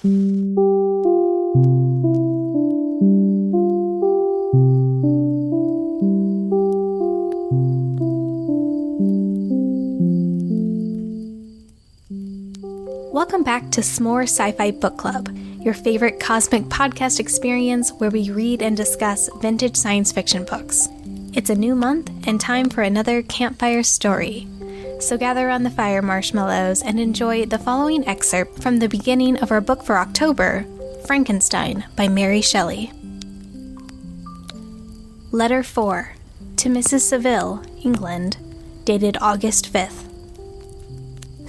Welcome back to S'more Sci-Fi Book Club, your favorite cosmic podcast experience where we read and discuss vintage science fiction books. It's a new month and time for another Campfire Story. So gather around the fire, Marshmallows, and enjoy the following excerpt from the beginning of our book for October, Frankenstein by Mary Shelley. Letter 4, to Mrs. Seville, England, dated August 5th.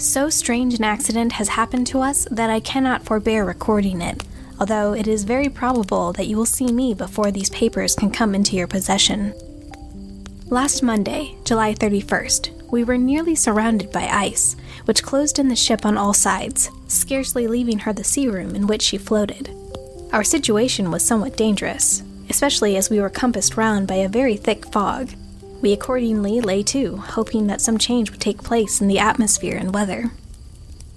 So strange an accident has happened to us that I cannot forbear recording it, although it is very probable that you will see me before these papers can come into your possession. Last Monday, July 31st, we were nearly surrounded by ice, which closed in the ship on all sides, scarcely leaving her the sea room in which she floated. Our situation was somewhat dangerous, especially as we were compassed round by a very thick fog. We accordingly lay to, hoping that some change would take place in the atmosphere and weather.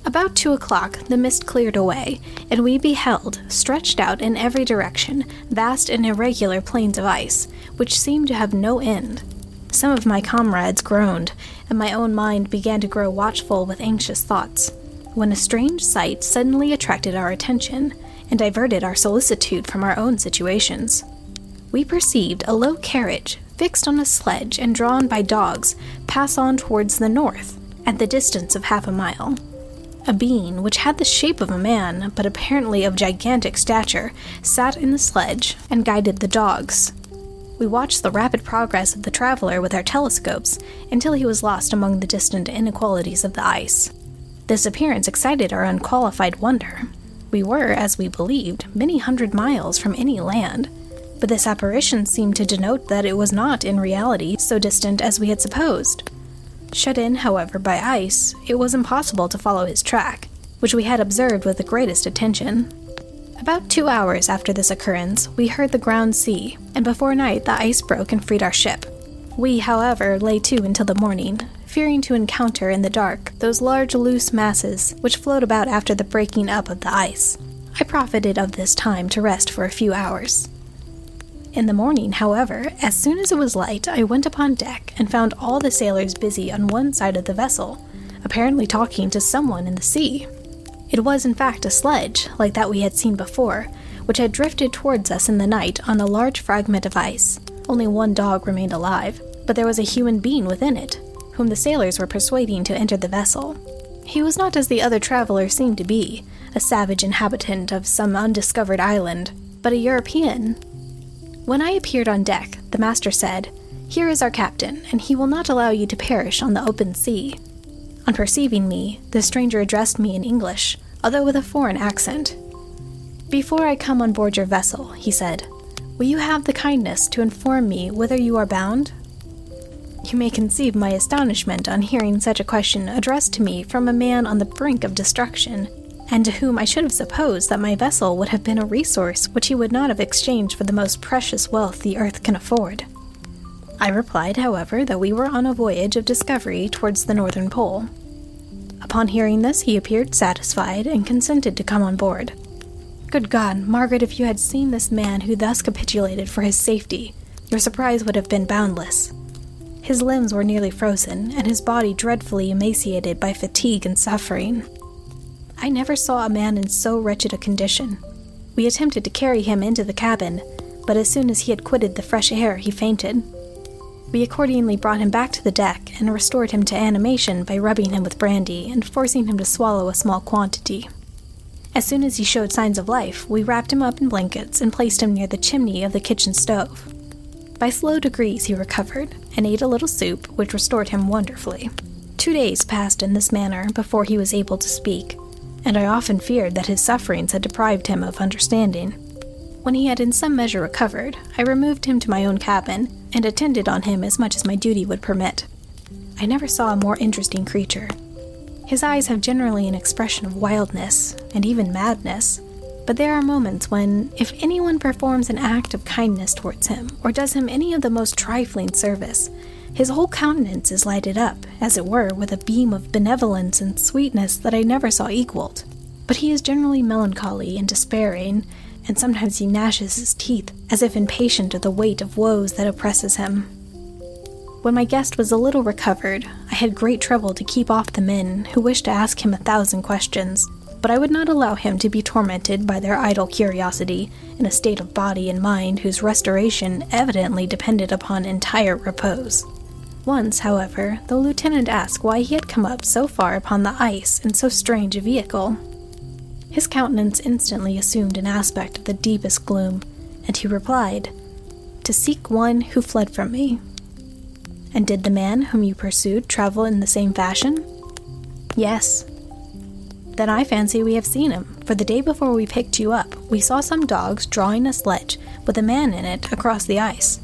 About 2 o'clock, the mist cleared away, and we beheld, stretched out in every direction, vast and irregular plains of ice, which seemed to have no end. Some of my comrades groaned, and my own mind began to grow watchful with anxious thoughts, when a strange sight suddenly attracted our attention, and diverted our solicitude from our own situations. We perceived a low carriage, fixed on a sledge and drawn by dogs, pass on towards the north, at the distance of half a mile. A being, which had the shape of a man, but apparently of gigantic stature, sat in the sledge and guided the dogs. We watched the rapid progress of the traveler with our telescopes until he was lost among the distant inequalities of the ice. This appearance excited our unqualified wonder. We were, as we believed, many hundred miles from any land, but this apparition seemed to denote that it was not, in reality, so distant as we had supposed. Shut in, however, by ice, it was impossible to follow his track, which we had observed with the greatest attention. About 2 hours after this occurrence, we heard the ground sea, and before night the ice broke and freed our ship. We, however, lay to until the morning, fearing to encounter in the dark those large loose masses which float about after the breaking up of the ice. I profited of this time to rest for a few hours. In the morning, however, as soon as it was light, I went upon deck and found all the sailors busy on one side of the vessel, apparently talking to someone in the sea. It was in fact a sledge, like that we had seen before, which had drifted towards us in the night on a large fragment of ice. Only one dog remained alive, but there was a human being within it, whom the sailors were persuading to enter the vessel. He was not as the other traveler seemed to be, a savage inhabitant of some undiscovered island, but a European. When I appeared on deck, the master said, "Here is our captain, and he will not allow you to perish on the open sea." On perceiving me, the stranger addressed me in English, although with a foreign accent. "Before I come on board your vessel," he said, "will you have the kindness to inform me whither you are bound?" You may conceive my astonishment on hearing such a question addressed to me from a man on the brink of destruction, and to whom I should have supposed that my vessel would have been a resource which he would not have exchanged for the most precious wealth the earth can afford. I replied, however, that we were on a voyage of discovery towards the northern pole. Upon hearing this, he appeared satisfied and consented to come on board. Good God, Margaret, if you had seen this man who thus capitulated for his safety, your surprise would have been boundless. His limbs were nearly frozen, and his body dreadfully emaciated by fatigue and suffering. I never saw a man in so wretched a condition. We attempted to carry him into the cabin, but as soon as he had quitted the fresh air, he fainted. We accordingly brought him back to the deck and restored him to animation by rubbing him with brandy and forcing him to swallow a small quantity. As soon as he showed signs of life, we wrapped him up in blankets and placed him near the chimney of the kitchen stove. By slow degrees he recovered, and ate a little soup, which restored him wonderfully. 2 days passed in this manner before he was able to speak, and I often feared that his sufferings had deprived him of understanding. When he had in some measure recovered, I removed him to my own cabin, and attended on him as much as my duty would permit. I never saw a more interesting creature. His eyes have generally an expression of wildness, and even madness, but there are moments when, if anyone performs an act of kindness towards him, or does him any of the most trifling service, his whole countenance is lighted up, as it were, with a beam of benevolence and sweetness that I never saw equaled. but he is generally melancholy and despairing, and sometimes he gnashes his teeth, as if impatient of the weight of woes that oppresses him. When my guest was a little recovered, I had great trouble to keep off the men who wished to ask him 1,000 questions, but I would not allow him to be tormented by their idle curiosity in a state of body and mind whose restoration evidently depended upon entire repose. Once, however, the lieutenant asked why he had come up so far upon the ice in so strange a vehicle. His countenance instantly assumed an aspect of the deepest gloom, and he replied, "To seek one who fled from me." "And did the man whom you pursued travel in the same fashion?" "Yes." "Then I fancy we have seen him, for the day before we picked you up, we saw some dogs drawing a sledge with a man in it across the ice."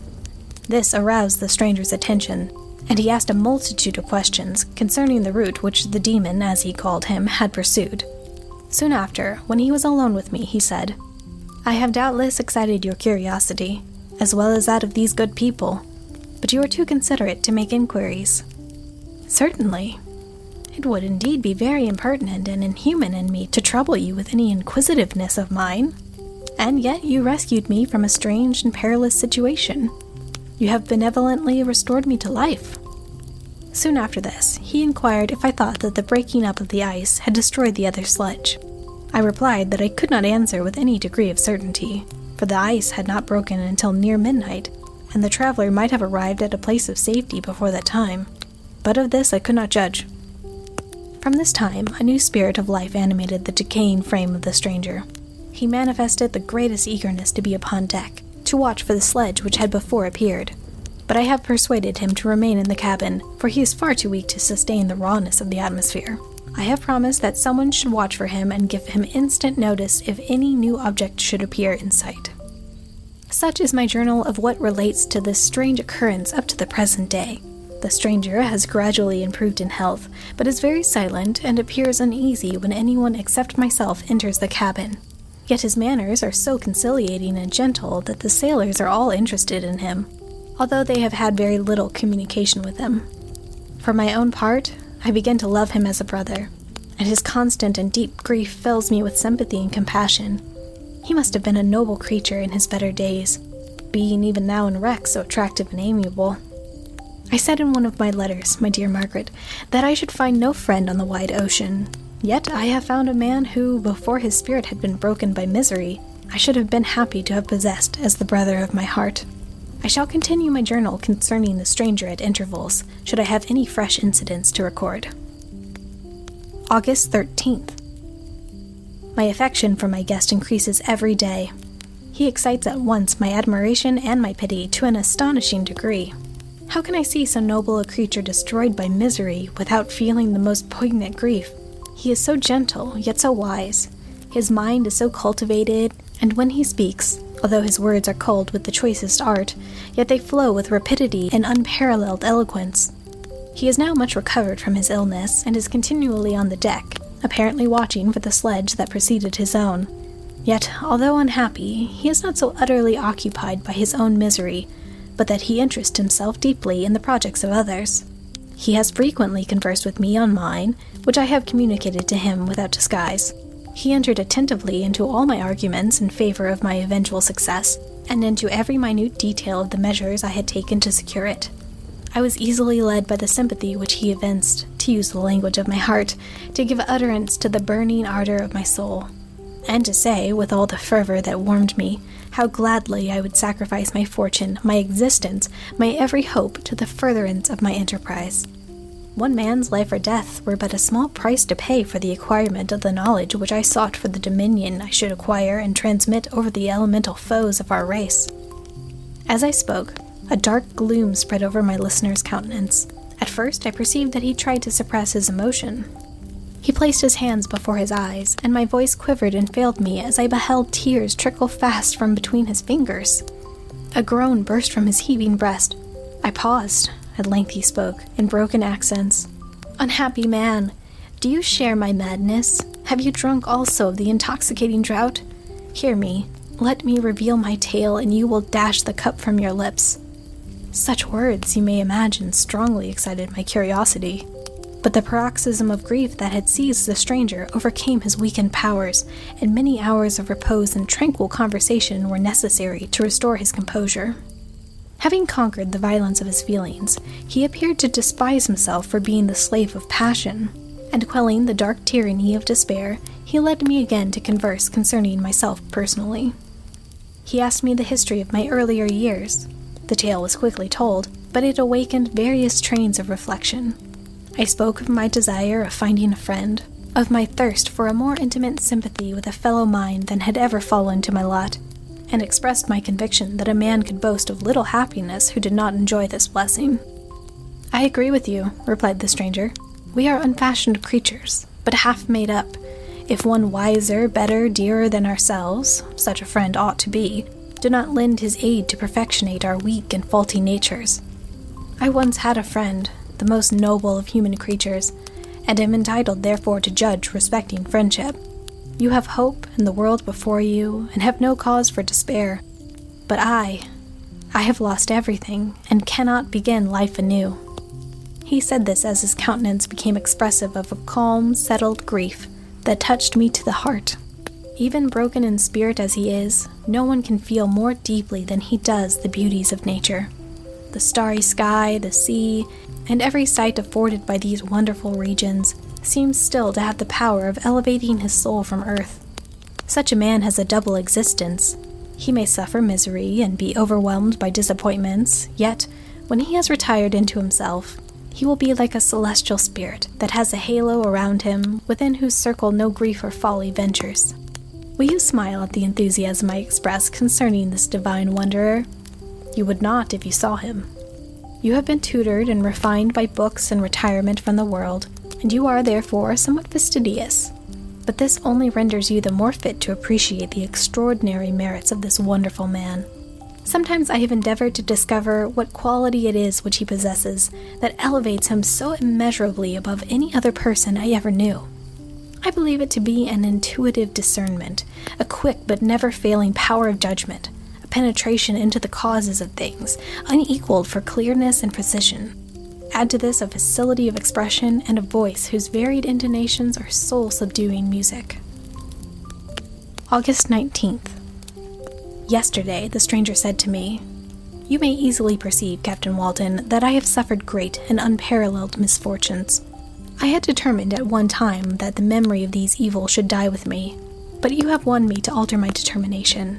This aroused the stranger's attention, and he asked a multitude of questions concerning the route which the demon, as he called him, had pursued. Soon after, when he was alone with me, he said, "I have doubtless excited your curiosity, as well as that of these good people, but you are too considerate to make inquiries." "Certainly. It would indeed be very impertinent and inhuman in me to trouble you with any inquisitiveness of mine, and yet you rescued me from a strange and perilous situation. You have benevolently restored me to life." Soon after this, he inquired if I thought that the breaking up of the ice had destroyed the other sledge. I replied that I could not answer with any degree of certainty, for the ice had not broken until near midnight, and the traveler might have arrived at a place of safety before that time, but of this I could not judge. From this time, a new spirit of life animated the decaying frame of the stranger. He manifested the greatest eagerness to be upon deck, to watch for the sledge which had before appeared, but I have persuaded him to remain in the cabin, for he is far too weak to sustain the rawness of the atmosphere. I have promised that someone should watch for him and give him instant notice if any new object should appear in sight. Such is my journal of what relates to this strange occurrence up to the present day. The stranger has gradually improved in health, but is very silent and appears uneasy when anyone except myself enters the cabin. Yet his manners are so conciliating and gentle that the sailors are all interested in him, although they have had very little communication with him. For my own part, I begin to love him as a brother, and his constant and deep grief fills me with sympathy and compassion. He must have been a noble creature in his better days, being even now in wreck so attractive and amiable. I said in one of my letters, my dear Margaret, that I should find no friend on the wide ocean. Yet I have found a man who, before his spirit had been broken by misery, I should have been happy to have possessed as the brother of my heart. I shall continue my journal concerning the stranger at intervals, should I have any fresh incidents to record. August 13th. My affection for my guest increases every day. He excites at once my admiration and my pity to an astonishing degree. How can I see so noble a creature destroyed by misery without feeling the most poignant grief? He is so gentle, yet so wise. His mind is so cultivated, and when he speaks, although his words are culled with the choicest art, yet they flow with rapidity and unparalleled eloquence. He is now much recovered from his illness, and is continually on the deck, apparently watching for the sledge that preceded his own. Yet, although unhappy, he is not so utterly occupied by his own misery, but that he interests himself deeply in the projects of others. He has frequently conversed with me on mine, which I have communicated to him without disguise. He entered attentively into all my arguments in favor of my eventual success, and into every minute detail of the measures I had taken to secure it. I was easily led by the sympathy which he evinced, to use the language of my heart, to give utterance to the burning ardor of my soul, and to say, with all the fervor that warmed me, how gladly I would sacrifice my fortune, my existence, my every hope to the furtherance of my enterprise. One man's life or death were but a small price to pay for the acquirement of the knowledge which I sought for the dominion I should acquire and transmit over the elemental foes of our race. As I spoke, a dark gloom spread over my listener's countenance. At first I perceived that he tried to suppress his emotion. He placed his hands before his eyes, and my voice quivered and failed me as I beheld tears trickle fast from between his fingers. A groan burst from his heaving breast. I paused. At length he spoke, in broken accents. "Unhappy man, do you share my madness? Have you drunk also of the intoxicating draught? Hear me. Let me reveal my tale, and you will dash the cup from your lips." Such words, you may imagine, strongly excited my curiosity. But the paroxysm of grief that had seized the stranger overcame his weakened powers, and many hours of repose and tranquil conversation were necessary to restore his composure. Having conquered the violence of his feelings, he appeared to despise himself for being the slave of passion, and quelling the dark tyranny of despair, he led me again to converse concerning myself personally. He asked me the history of my earlier years. The tale was quickly told, but it awakened various trains of reflection. I spoke of my desire of finding a friend, of my thirst for a more intimate sympathy with a fellow mind than had ever fallen to my lot, and expressed my conviction that a man could boast of little happiness who did not enjoy this blessing. "I agree with you," replied the stranger. "We are unfashioned creatures, but half made up. If one wiser, better, dearer than ourselves, such a friend ought to be, did not lend his aid to perfectionate our weak and faulty natures. I once had a friend, the most noble of human creatures, and am entitled therefore to judge respecting friendship. You have hope and the world before you, and have no cause for despair. But I have lost everything, and cannot begin life anew." He said this as his countenance became expressive of a calm, settled grief that touched me to the heart. Even broken in spirit as he is, no one can feel more deeply than he does the beauties of nature. The starry sky, the sea, and every sight afforded by these wonderful regions seems still to have the power of elevating his soul from earth. Such a man has a double existence. He may suffer misery and be overwhelmed by disappointments, yet, when he has retired into himself, he will be like a celestial spirit that has a halo around him, within whose circle no grief or folly ventures. Will you smile at the enthusiasm I express concerning this divine wanderer? You would not if you saw him. You have been tutored and refined by books and retirement from the world, and you are therefore somewhat fastidious. But this only renders you the more fit to appreciate the extraordinary merits of this wonderful man. Sometimes I have endeavored to discover what quality it is which he possesses that elevates him so immeasurably above any other person I ever knew. I believe it to be an intuitive discernment, a quick but never-failing power of judgment, a penetration into the causes of things, unequaled for clearness and precision. Add to this a facility of expression and a voice whose varied intonations are soul-subduing music. August 19th. Yesterday, the stranger said to me, "You may easily perceive, Captain Walton, that I have suffered great and unparalleled misfortunes. I had determined at one time that the memory of these evils should die with me, but you have won me to alter my determination.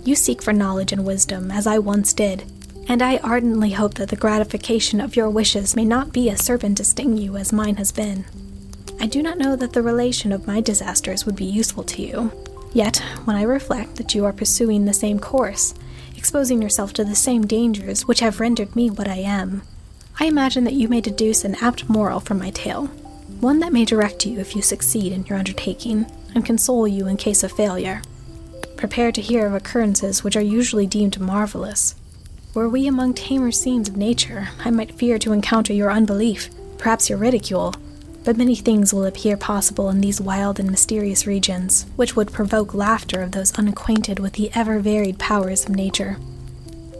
You seek for knowledge and wisdom, as I once did, and I ardently hope that the gratification of your wishes may not be a serpent to sting you as mine has been. I do not know that the relation of my disasters would be useful to you. Yet, when I reflect that you are pursuing the same course, exposing yourself to the same dangers which have rendered me what I am, I imagine that you may deduce an apt moral from my tale, one that may direct you if you succeed in your undertaking, and console you in case of failure. Prepare to hear of occurrences which are usually deemed marvelous. Were we among tamer scenes of nature, I might fear to encounter your unbelief, perhaps your ridicule, but many things will appear possible in these wild and mysterious regions, which would provoke laughter of those unacquainted with the ever-varied powers of nature.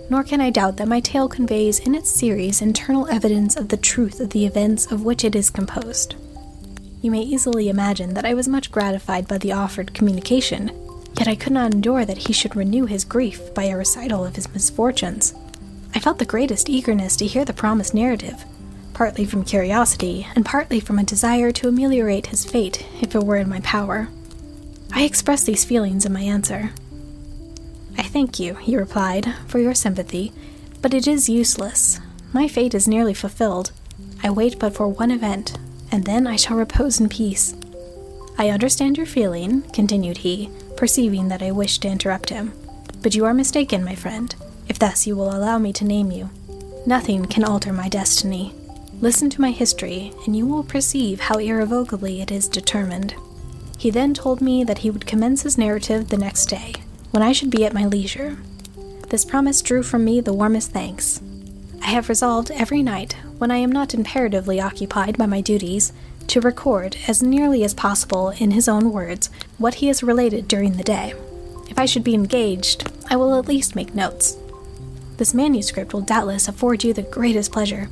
Nor can I doubt that my tale conveys in its series internal evidence of the truth of the events of which it is composed. You may easily imagine that I was much gratified by the offered communication, yet I could not endure that he should renew his grief by a recital of his misfortunes. I felt the greatest eagerness to hear the promised narrative, partly from curiosity, and partly from a desire to ameliorate his fate if it were in my power. I expressed these feelings in my answer. "I thank you," he replied, "for your sympathy, but it is useless. My fate is nearly fulfilled. I wait but for one event, and then I shall repose in peace. I understand your feeling," continued he, perceiving that I wished to interrupt him, "but you are mistaken, my friend, if thus you will allow me to name you. Nothing can alter my destiny. Listen to my history, and you will perceive how irrevocably it is determined." He then told me that he would commence his narrative the next day, when I should be at my leisure. This promise drew from me the warmest thanks. I have resolved every night, when I am not imperatively occupied by my duties, to record, as nearly as possible in his own words, what he has related during the day. If I should be engaged, I will at least make notes. This manuscript will doubtless afford you the greatest pleasure,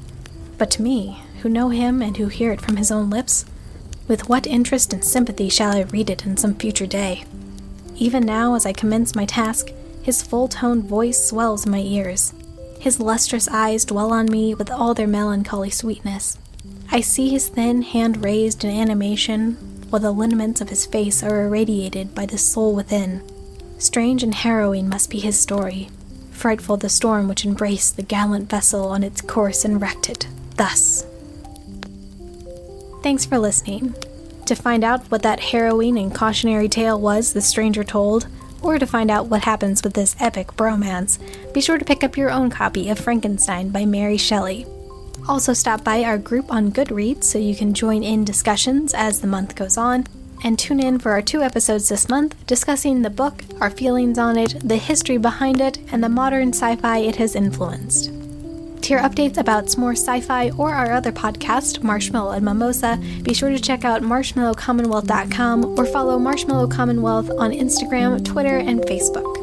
but to me, who know him and who hear it from his own lips? With what interest and sympathy shall I read it in some future day? Even now, as I commence my task, his full-toned voice swells in my ears. His lustrous eyes dwell on me with all their melancholy sweetness. I see his thin hand raised in animation, while the lineaments of his face are irradiated by the soul within. Strange and harrowing must be his story. Frightful the storm which embraced the gallant vessel on its course and wrecked it, thus. Thanks for listening. To find out what that harrowing and cautionary tale was the stranger told, or to find out what happens with this epic bromance, be sure to pick up your own copy of Frankenstein by Mary Shelley. Also stop by our group on Goodreads so you can join in discussions as the month goes on, and tune in for our 2 episodes this month discussing the book, our feelings on it, the history behind it, and the modern sci-fi it has influenced. To hear updates about S'more Sci-Fi or our other podcast, Marshmallow and Mimosa, be sure to check out marshmallowcommonwealth.com or follow Marshmallow Commonwealth on Instagram, Twitter, and Facebook.